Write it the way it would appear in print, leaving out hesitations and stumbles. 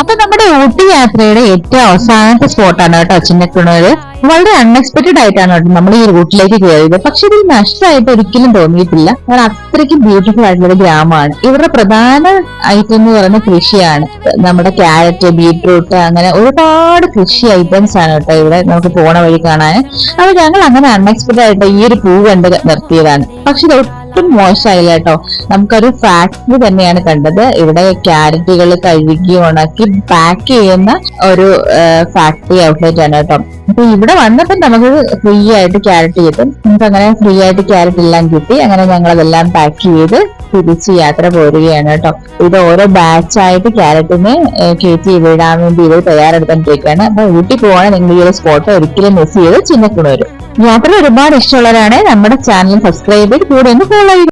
അപ്പൊ നമ്മുടെ ഊട്ടി യാത്രയുടെ ഏറ്റവും അവസാനത്തെ സ്പോട്ടാണ് കേട്ടോ ചിന്നക്കണ്ണൂര്. വളരെ അൺഎക്സ്പെക്ടഡ് ആയിട്ടാണ് കേട്ടോ നമ്മൾ ഈ റൂട്ടിലേക്ക് കയറിയത്. പക്ഷെ ഇത് നഷ്ടമായിട്ട് ഒരിക്കലും തോന്നിയിട്ടില്ല. കാരണം അത്രയ്ക്ക് ബ്യൂട്ടിഫുൾ ആയിട്ടുള്ള ഒരു ഗ്രാമമാണ്. ഇവരുടെ പ്രധാന ഐറ്റം എന്ന് പറയുന്ന കൃഷിയാണ്. നമ്മുടെ ക്യാരറ്റ്, ബീട്രൂട്ട്, അങ്ങനെ ഒരുപാട് കൃഷി ഐറ്റംസ് ആണ് കേട്ടോ ഇവിടെ നമുക്ക് പോണ വഴി കാണാൻ. അപ്പൊ ഞങ്ങൾ അങ്ങനെ അൺഎക്സ്പെക്ടഡ് ആയിട്ട് ഈ ഒരു പൂ കണ്ട് നിർത്തിയതാണ്. പക്ഷെ ഇത് ഒട്ടും മോശമായില്ല കേട്ടോ. നമുക്കൊരു ഫാക്ടറി തന്നെയാണ് കണ്ടത്. ഇവിടെ ക്യാരറ്റുകൾ കഴുകി ഉണക്കി പാക്ക് ചെയ്യുന്ന ഒരു ഫാക്ടറി ഔട്ട്ലെറ്റ് ആണ് കേട്ടോ. അപ്പൊ ഇവിടെ വന്നപ്പോൾ നമുക്ക് ഫ്രീ ആയിട്ട് ക്യാരറ്റ് കിട്ടും. നമുക്ക് അങ്ങനെ ഫ്രീ ആയിട്ട് ക്യാരറ്റ് എല്ലാം കിട്ടി. അങ്ങനെ ഞങ്ങൾ അതെല്ലാം പാക്ക് ചെയ്ത് തിരിച്ച് യാത്ര പോരുകയാണ് കേട്ടോ. ഇത് ഓരോ ബാച്ചായിട്ട് ക്യാരറ്റിന് കയറ്റി വിടാൻ വേണ്ടി ഇവർ തയ്യാറെടുത്തോണ്ടിരിക്കുകയാണ്. അപ്പൊ ഊട്ടി പോവാണെങ്കിൽ നിങ്ങൾ ഈ ഒരു സ്പോട്ട് ഒരിക്കലും മിസ് ചെയ്ത് ചിന്നക്കണ്ണൂര്. യാത്ര ഒരുപാട് ഇഷ്ടമുള്ളവരാണ് നമ്മുടെ ചാനൽ സബ്സ്ക്രൈബ് ചെയ്ത് കൂടെ ഒന്ന് ഫോളോ ചെയ്ത്